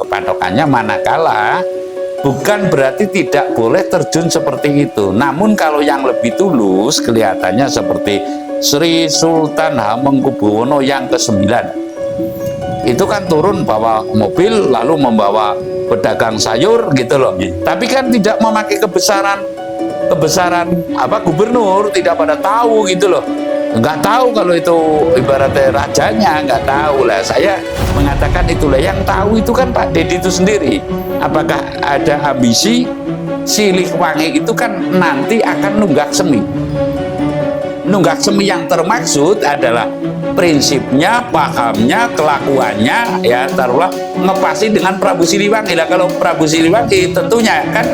patokannya manakala bukan berarti tidak boleh terjun seperti itu. Namun kalau yang lebih tulus kelihatannya seperti Sri Sultan Hamengkubuwono yang ke-9. Itu kan turun bawa mobil lalu membawa pedagang sayur gitu loh. Tapi kan tidak memakai kebesaran gubernur, tidak pada tahu gitu loh. Nggak tahu kalau itu ibaratnya rajanya, nggak tahu lah. Saya mengatakan itulah yang tahu itu kan Pak Dedi itu sendiri. Apakah ada ambisi Siliwangi itu kan nanti akan nunggak semi. Nunggak semi yang termaksud adalah prinsipnya, pahamnya, kelakuannya, ya taruhlah ngepasi dengan Prabu Siliwangi. Lah kalau Prabu Siliwangi tentunya kan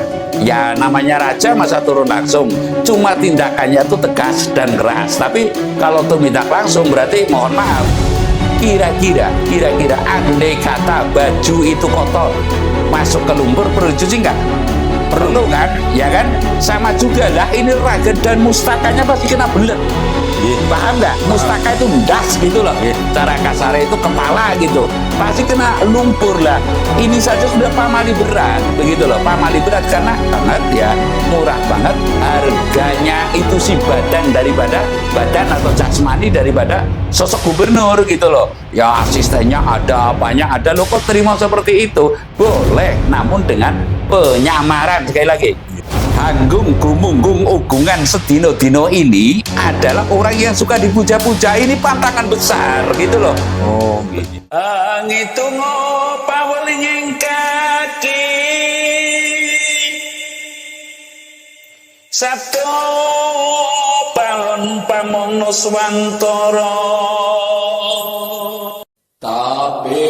ya namanya raja masa turun langsung, cuma tindakannya tuh tegas dan keras. Tapi kalau tumindak langsung berarti mohon maaf, kira-kira andai kata baju itu kotor masuk ke lumpur perlu cuci nggak? Perlu kan, ya kan? Sama juga lah, ini raga dan mustakanya pasti kena belet. Paham nggak? Mustaka itu das gitu loh. Cara kasarnya itu kepala gitu, pasti kena lumpur lah. Ini saja sudah pamali berat, begitu loh. Pamali berat karena banget ya, murah banget harganya itu si badan daripada badan atau jasmani daripada sosok gubernur gitu loh. Ya asistennya ada, apanya ada, lo kok terima seperti itu? Boleh, namun dengan penyamaran. Sekali lagi, Hanggung Gumunggung Ugungan Sedino-dino ini adalah orang yang suka dipuja-puja. Ini pantangan besar gitu loh. Oh gitu. Ngitung pawelinging kaki Sabdo palon pamongno swantara. Tapi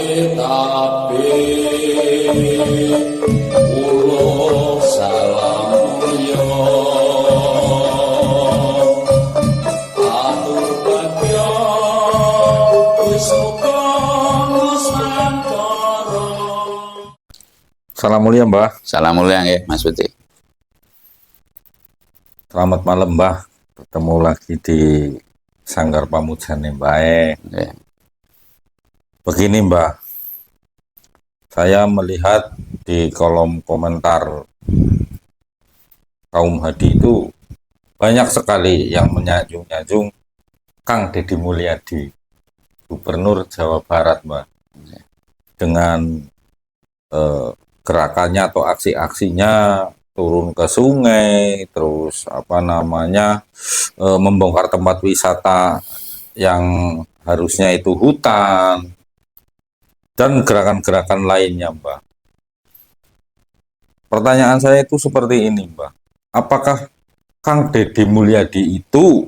ulo salam mulya atur bagya wis muga nusantara. Salam mulia Mbah. Salam mulia nggih Mas Putih. Selamat malam Mbah. Ketemu lagi di Sanggar Pamujane Mbah. Ya. Begini Mbah, saya melihat di kolom komentar kaum Hadi itu banyak sekali yang menyanjung-nyanjung Kang Deddy Mulyadi, Gubernur Jawa Barat Mbah, dengan gerakannya atau aksi-aksinya turun ke sungai, terus membongkar tempat wisata yang harusnya itu hutan, dan gerakan-gerakan lainnya Mbah. Pertanyaan saya itu seperti ini Mbah, apakah Kang Deddy Mulyadi itu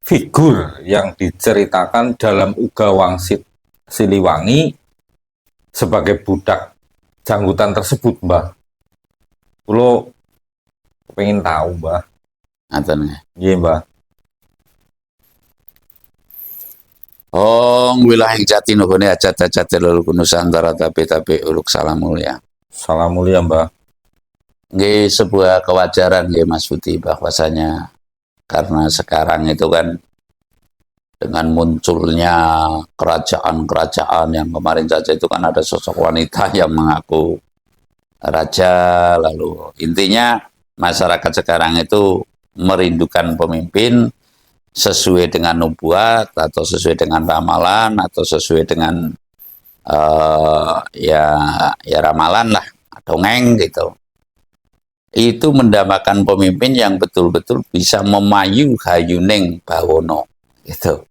figur yang diceritakan dalam Uga Wangsit Siliwangi sebagai budak janggutan tersebut Mbah? Kulo pengen tahu Mbah. Ngaten nggih. Iya Mbah. Hong wilayah jati nuhune ajat-ajat leluk Nusantara tapi uluk salam mulia. Salam mulia Mbah. Nggih, sebuah kewajaran nggih Mas Putih, bahwasanya karena sekarang itu kan dengan munculnya kerajaan-kerajaan yang kemarin saja itu kan ada sosok wanita yang mengaku raja, lalu intinya masyarakat sekarang itu merindukan pemimpin sesuai dengan nubuat atau sesuai dengan ramalan atau sesuai dengan ya ramalan lah, dongeng gitu. Itu mendambakan pemimpin yang betul-betul bisa memayu hayuning bawono gitu.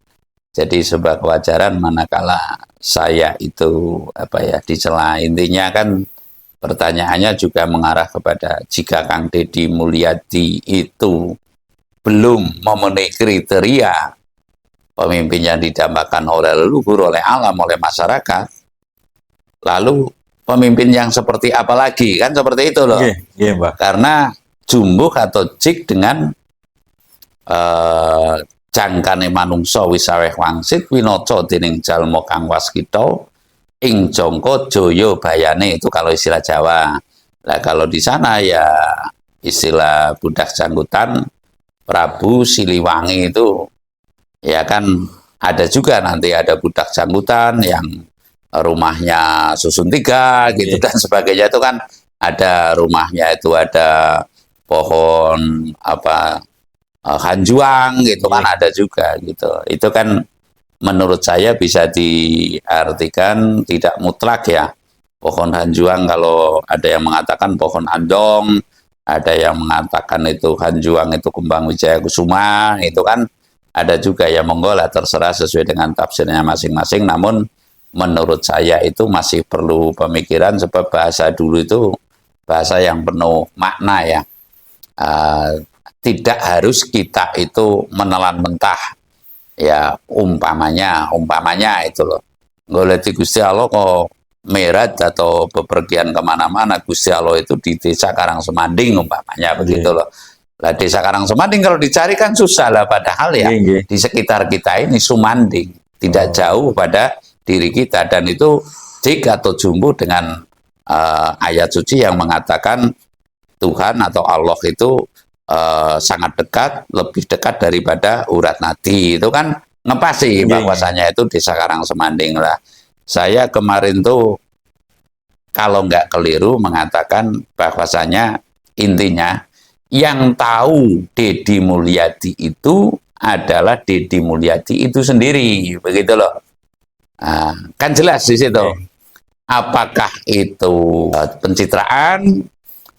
Jadi sebuah kewajaran manakala saya itu dicela. Intinya kan pertanyaannya juga mengarah kepada jika Kang Deddy Mulyadi itu belum memenuhi kriteria pemimpin yang didambakan oleh leluhur, oleh alam, oleh masyarakat, lalu pemimpin yang seperti apa lagi, kan seperti itu loh. Iya, Mbak. Karena jumbuh atau jik dengan jangkane manungsa wisaweh wangsit winoco dening jalma kang waskita ing jangka jaya bayane, itu kalau istilah Jawa. Nah kalau di sana ya istilah budak janggutan Prabu Siliwangi itu ya kan ada juga, nanti ada budak janggutan yang rumahnya Susun Tiga gitu dan sebagainya, itu kan ada rumahnya itu ada pohon apa hanjuang gitu kan ada juga gitu. Itu kan menurut saya bisa diartikan tidak mutlak ya. Pohon hanjuang, kalau ada yang mengatakan pohon andong, ada yang mengatakan itu hanjuang itu kembang wijaya kusuma, itu kan ada juga ya, monggo lah, terserah sesuai dengan tafsirnya masing-masing. Namun menurut saya itu masih perlu pemikiran, sebab bahasa dulu itu bahasa yang penuh makna ya. Tidak harus kita itu menelan mentah ya, umpamanya itu loh, goleti Gusti Allah kok merat atau bepergian kemana-mana, Gusti Allah itu di desa Karangsemanding umpamanya begitu loh. Lah desa Karangsemanding kalau dicari kan susah lah, padahal ya di sekitar kita ini Sumanding, tidak jauh pada diri kita, dan itu jik atau jumbo dengan ayat suci yang mengatakan Tuhan atau Allah itu sangat dekat, lebih dekat daripada urat nadi. Itu kan ngepasi bahwasanya itu desa Karangsemanding lah. Saya kemarin tuh kalau nggak keliru mengatakan bahwasanya intinya yang tahu Deddy Mulyadi itu adalah Deddy Mulyadi itu sendiri, begitu loh. Nah, kan jelas di situ. Apakah itu pencitraan,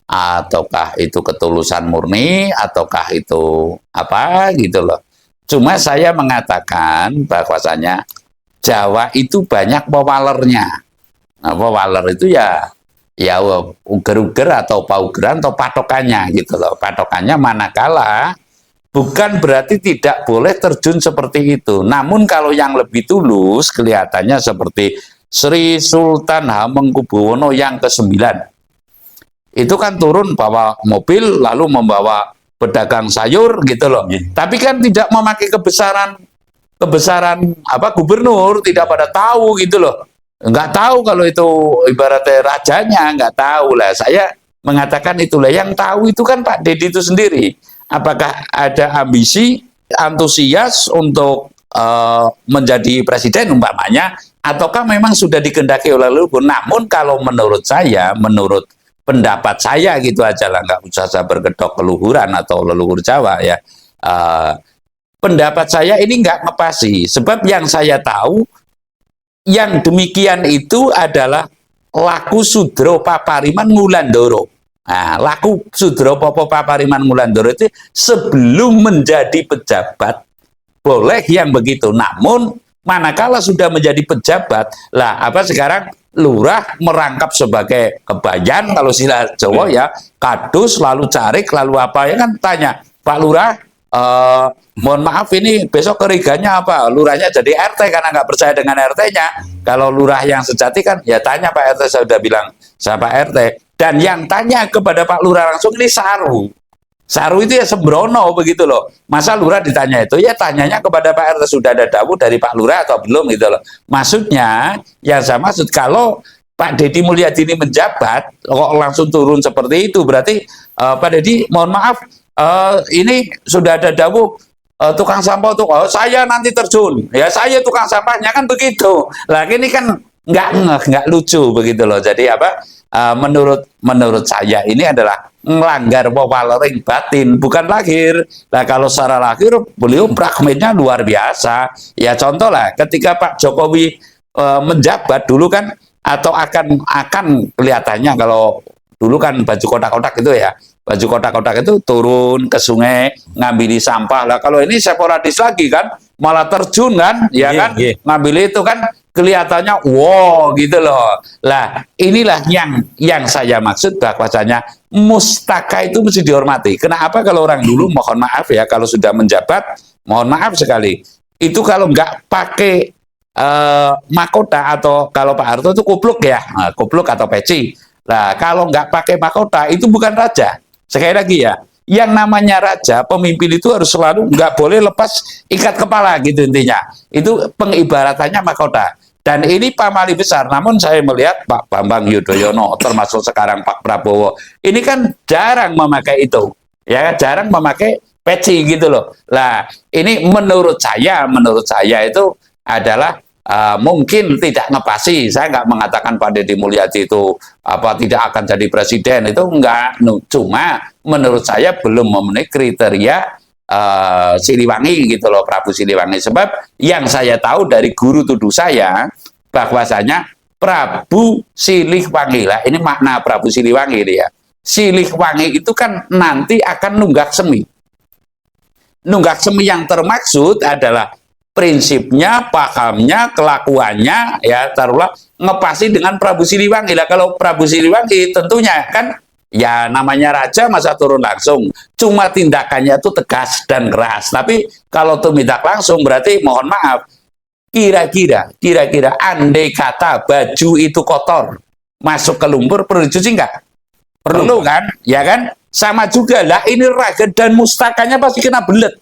ataukah itu ketulusan murni, ataukah itu apa gitu loh. Cuma saya mengatakan bahwasanya Jawa itu banyak pewalernya. Nah, pewaler itu ya uger-uger atau paugeran atau patokannya gitu loh. Patokannya manakala bukan berarti tidak boleh terjun seperti itu. Namun kalau yang lebih tulus kelihatannya seperti Sri Sultan Hamengkubuwono yang ke-9. Itu kan turun bawa mobil lalu membawa pedagang sayur gitu loh. Tapi kan tidak memakai kebesaran apa gubernur, tidak pada tahu gitu loh. Nggak tahu kalau itu ibaratnya rajanya, nggak tahu lah. Saya mengatakan itulah yang tahu itu kan Pak Deddy itu sendiri. Apakah ada ambisi, antusias untuk menjadi presiden umpamanya, ataukah memang sudah dikehendaki oleh leluhur? Namun kalau menurut saya, menurut pendapat saya gitu aja lah, nggak usah saya berkedok keluhuran atau leluhur Jawa ya. Pendapat saya ini nggak ngepasi, sebab yang saya tahu yang demikian itu adalah laku Sudro Papariman Ngulandoro. Nah, laku Sudro Papariman Ngulandoro itu sebelum menjadi pejabat boleh yang begitu. Namun manakala sudah menjadi pejabat, lah apa sekarang lurah merangkap sebagai kebayan, kalau sila Jawa ya, kadus, lalu carik, lalu apa ya kan tanya, Pak Lurah, mohon maaf ini besok keriganya apa? Lurahnya jadi RT karena nggak percaya dengan RT-nya. Kalau lurah yang sejati kan ya tanya Pak RT, saya sudah bilang sama Pak RT. Dan yang tanya kepada Pak Lurah langsung ini Saru. Saru itu ya sembrono begitu loh. Masa lurah ditanya itu? Ya tanyanya kepada Pak RT, sudah ada dawuh dari Pak Lurah atau belum gitu loh. Maksudnya yang saya maksud kalau Pak Deddy Mulyadi ini menjabat kok langsung turun seperti itu, berarti Pak Deddy mohon maaf, ini sudah ada dawuh tukang sampah tuh, saya nanti terjun, ya saya tukang sampahnya kan begitu. Lah ini kan nggak lucu begitu loh. Jadi apa? Menurut saya ini adalah melanggar walering batin, bukan lahir. Nah kalau secara lahir beliau pragmatnya luar biasa. Ya contoh lah, ketika Pak Jokowi menjabat dulu kan, atau akan kelihatannya kalau dulu kan baju kotak-kotak itu ya. Baju kotak-kotak itu turun ke sungai ngambil sampah lah. Kalau ini sporadis lagi kan, malah terjun kan, ya kan, ngambil itu kan kelihatannya wow gitu loh. Lah inilah yang saya maksud bahwasanya mustaka itu mesti dihormati. Kenapa kalau orang dulu mohon maaf ya, kalau sudah menjabat mohon maaf sekali itu kalau nggak pakai mahkota, atau kalau Pak Harto itu kupluk ya, kupluk atau peci. Nah kalau nggak pakai mahkota itu bukan raja. Sekali lagi ya, yang namanya raja, pemimpin itu harus selalu nggak boleh lepas ikat kepala gitu intinya. Itu pengibaratannya mahkota. Dan ini pamali besar. Namun saya melihat Pak Bambang Yudhoyono, termasuk sekarang Pak Prabowo, ini kan jarang memakai itu, ya jarang memakai peci gitu loh. Lah ini menurut saya itu adalah mungkin tidak ngepasi. Saya nggak mengatakan Pak Deddy Mulyadi itu tidak akan jadi presiden, itu enggak. Cuma menurut saya belum memenuhi kriteria Siliwangi gitu loh, Prabu Siliwangi. Sebab yang saya tahu dari guru tuduh saya bahwasanya Prabu Siliwangi lah, ini makna Prabu Siliwangi ya. Siliwangi itu kan nanti akan nunggak semi. Nunggak semi yang termaksud adalah prinsipnya, pahamnya, kelakuannya, ya taruhlah ngepasi dengan Prabu Siliwangi. Lah kalau Prabu Siliwangi tentunya kan ya namanya raja masa turun langsung. Cuma tindakannya itu tegas dan keras. Tapi kalau tindak langsung berarti mohon maaf. Kira-kira andai kata baju itu kotor, masuk ke lumpur perlu dicuci nggak? Perlu kan? Ya kan? Sama juga lah, ini raga dan mustakanya pasti kena belet.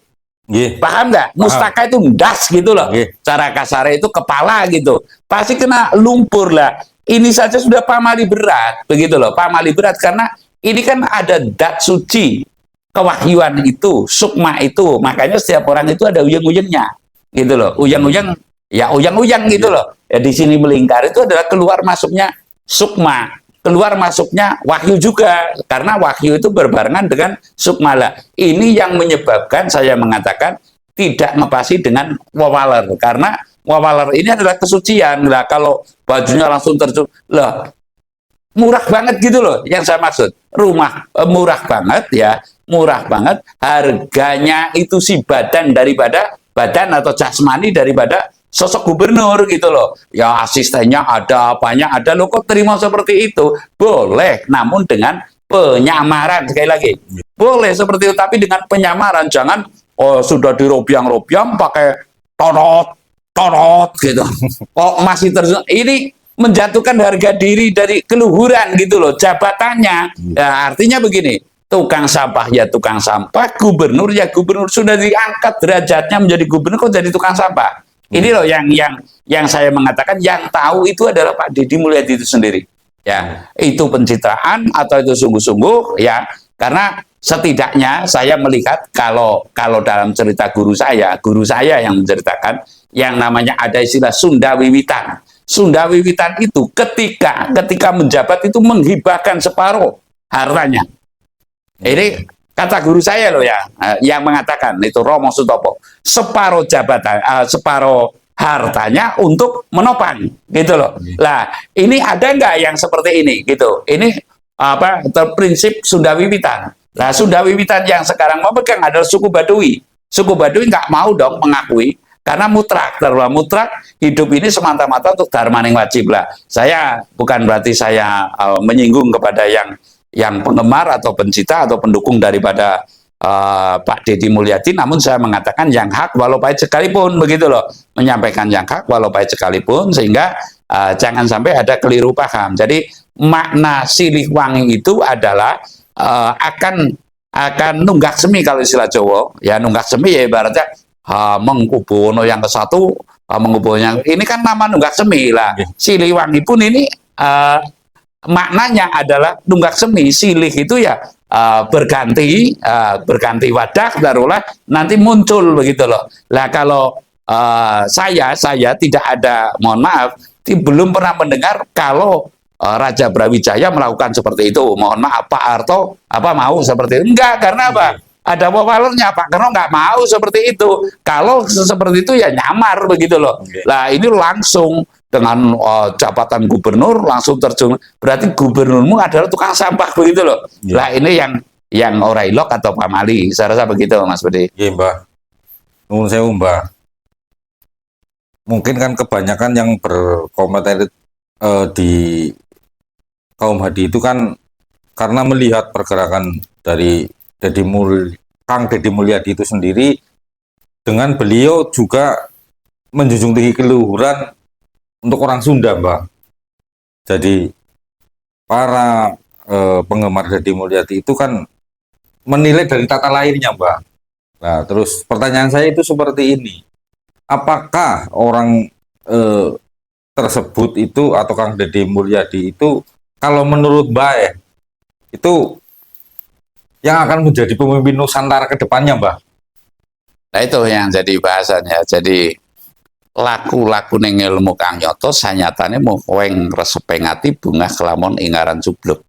Yeah. Paham nggak? Mustaka itu das gitu loh. Yeah. Cara kasarnya itu kepala gitu. Pasti kena lumpur lah. Ini saja sudah pamali berat, begitu loh. Pamali berat karena ini kan ada dat suci, kewahyuan itu, sukma itu. Makanya setiap orang itu ada uyang-uyangnya, gitu loh. Uyang-uyang, ya uyang-uyang gitu loh. Ya di sini melingkar itu adalah keluar masuknya sukma. Keluar masuknya wahyu juga, karena wahyu itu berbarengan dengan sukmala. Ini yang menyebabkan saya mengatakan tidak ngepasi dengan wawaler, karena wawaler ini adalah kesucian. Lah kalau bajunya langsung tercuci, lah murah banget gitu loh yang saya maksud. Rumah murah banget ya, murah banget. Harganya itu si badan daripada badan atau jasmani daripada sosok gubernur gitu loh. Ya asistennya ada, apanya ada, lo kok terima seperti itu? Boleh, namun dengan penyamaran. Sekali lagi, boleh seperti itu, tapi dengan penyamaran. Jangan sudah dirobyang-robyang pakai torot gitu. Kok masih terus ini menjatuhkan harga diri dari keluhuran gitu loh, jabatannya. Ya, artinya begini, tukang sampah ya tukang sampah, gubernur ya gubernur, sudah diangkat derajatnya menjadi gubernur kok jadi tukang sampah. Ini loh yang saya mengatakan yang tahu itu adalah Pak Deddy Mulyadi itu sendiri. Ya, itu pencitraan atau itu sungguh-sungguh ya, karena setidaknya saya melihat kalau dalam cerita guru saya yang menceritakan yang namanya ada istilah Sunda Wiwitan. Sunda Wiwitan itu ketika menjabat itu menghibahkan separuh hartanya. Ini kata guru saya loh ya, yang mengatakan itu Romo Sutopo, separuh jabatan, separuh hartanya untuk menopang, gitu loh. Lah, ini ada nggak yang seperti ini, gitu? Ini prinsip Sunda Wiwitan. Nah, Sunda Wiwitan yang sekarang memegang adalah suku Baduy. Suku Baduy nggak mau dong mengakui, karena mutlak, hidup ini semata-mata untuk dharmaning wajib lah. Saya bukan berarti saya menyinggung kepada yang penggemar atau pencipta atau pendukung daripada Pak Deddy Mulyadi, namun saya mengatakan yang hak walau pahit sekalipun, begitu loh, menyampaikan yang hak walau pahit sekalipun, sehingga jangan sampai ada keliru paham. Jadi makna Siliwangi itu adalah akan nunggak semi kalau istilah Jawa, ya nunggak semi ya ibaratnya mengkubono yang ke satu, mengkubono yang ini kan nama nunggak semi lah. Siliwangi pun ini maknanya adalah nunggak semi. Silih itu ya berganti wadah, taruhlah nanti muncul begitu loh. Lah kalau saya tidak ada, mohon maaf, belum pernah mendengar kalau Raja Brawijaya melakukan seperti itu. Mohon maaf, Pak Harto mau seperti itu? Enggak, karena apa? Ada wawalernya, Pak Karno nggak mau seperti itu. Kalau seperti itu ya nyamar begitu loh. Lah ini langsung dengan jabatan gubernur langsung terjun, berarti gubernurmu adalah tukang sampah begitu loh. Lah ini yang orailok atau pamali, saya rasa begitu Mas Budi. Iya Mbah, nuwun sewu Mbah. Mungkin kan kebanyakan yang berkomentar di kaum hadi itu kan karena melihat pergerakan dari Kang Deddy Mulyadi itu sendiri, dengan beliau juga menjunjung tinggi keluhuran untuk orang Sunda, Mbak. Jadi para penggemar Deddy Mulyadi itu kan menilai dari tata lahirnya, Mbak. Nah, terus pertanyaan saya itu seperti ini. Apakah orang tersebut itu atau Kang Deddy Mulyadi itu, kalau menurut Mbak itu yang akan menjadi pemimpin Nusantara ke depannya, Mbak? Nah itu yang jadi bahasannya. Jadi laku-laku ning ilmu kang nyata sanyatane mung weng reseping ati bungah kelamun ingaran cubluk.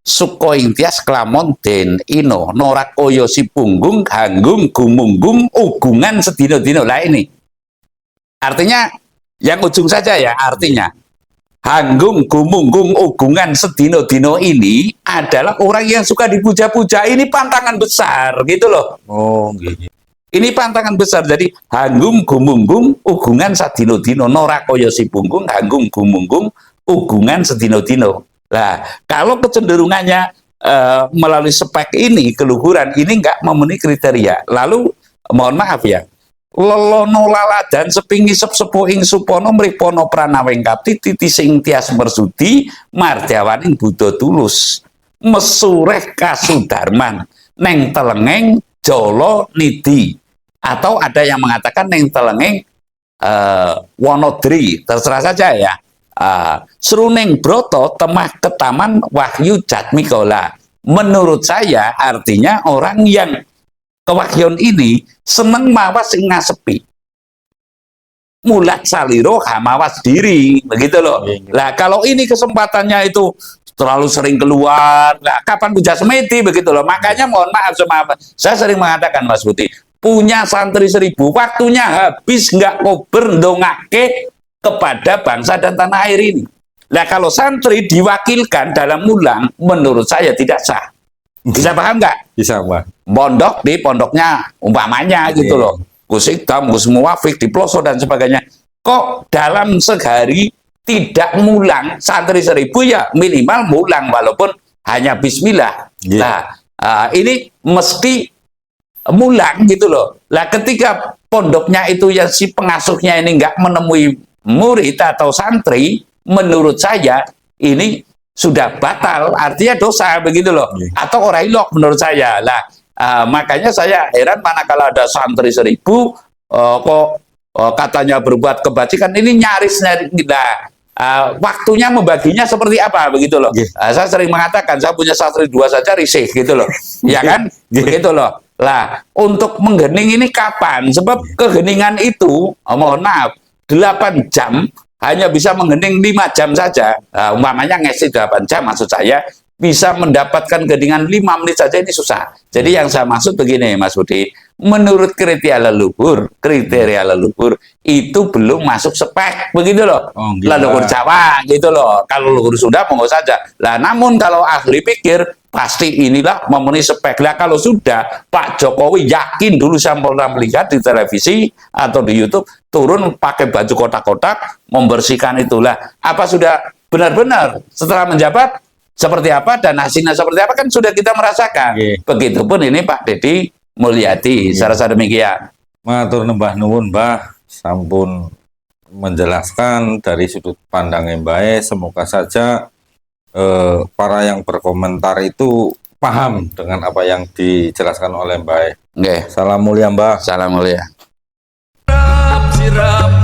Suko ing tias kelamun den ino norak koyo si punggung hanggung gumunggung ugungan sedino-dino. Lah ini artinya yang ujung saja ya, artinya hanggung gumunggung ugungan sedino-dino ini adalah orang yang suka dipuja-puja. Ini pantangan besar gitu loh. Oh, gitu. Ini pantangan besar. Jadi hanggung gumunggung ugungan sadino-dino norak koyo si punggung hanggung gumunggung ugungan sedino-dino. Nah, kalau kecenderungannya melalui spek ini, keluhuran ini nggak memenuhi kriteria. Lalu, mohon maaf ya, lelono laladan sepingi sepuh ing supono mripono pranawing kapti titi sing tias mersudi mardawaning Buddha tulus mesureh kasudarman neng telengeng jolo nidi, atau ada yang mengatakan neng telengeng wonodri, terserah saja ya. Sruning broto temah ketaman wahyu jatmikola. Menurut saya artinya orang yang kewahyon ini seneng mawas sing ngasepi. Mulat saliro hamawas diri, begitu loh. Lah kalau ini kesempatannya itu terlalu sering keluar, nah, kapan puja semedi, begitu loh. Makanya mohon maaf saya sering mengatakan Mas Budi, punya santri 1000 waktunya habis nggak kober ndongake kepada bangsa dan tanah air ini. Nah kalau santri diwakilkan dalam mulang, menurut saya tidak sah. Bisa paham nggak? Bisa, Pak. Pondok di pondoknya umpamanya gitu loh. Gus Ikdam, Gus Muwafiq di pelosok dan sebagainya. Kok dalam sehari tidak mulang santri 1000 ya minimal mulang walaupun hanya bismillah. Nah ini mesti mulang gitu loh. Lah ketika pondoknya itu ya si pengasuhnya ini nggak menemui murid atau santri, menurut saya ini sudah batal, artinya dosa begitu loh, atau orang ilok menurut saya. Lah makanya saya heran manakala ada santri 1000 kok katanya berbuat kebajikan, ini nyaris waktunya membaginya seperti apa begitu loh. Saya sering mengatakan saya punya santri 2 saja risih gitu loh, ya kan begitu loh. Lah untuk menggening ini kapan? Sebab keheningan itu mohon maaf 8 jam hanya bisa menghening 5 jam saja. Umpamanya ngisi 8 jam, maksud saya bisa mendapatkan keheningan 5 menit saja ini susah. Jadi yang saya maksud begini Mas Budi, menurut kriteria leluhur itu belum masuk spek begitu loh. Leluhur Jawa gitu loh. Kalau leluhur Sunda monggo saja. Lah namun kalau ahli pikir pasti inilah memenuhi spek. Lah kalau sudah Pak Jokowi yakin dulu saya pernah melihat di televisi atau di YouTube turun pakai baju kotak-kotak membersihkan itulah. Apa sudah benar-benar setelah menjabat seperti apa dan hasilnya seperti apa kan sudah kita merasakan. Begitupun ini Pak Deddy Mulyadi, saya rasa demikian. Matur nembah nuwun Mbah, sampun menjelaskan dari sudut pandang yang baik. Semoga saja para yang berkomentar itu paham dengan apa yang dijelaskan oleh Mbah. Salam mulia Mbah. Salam mulia. Sirap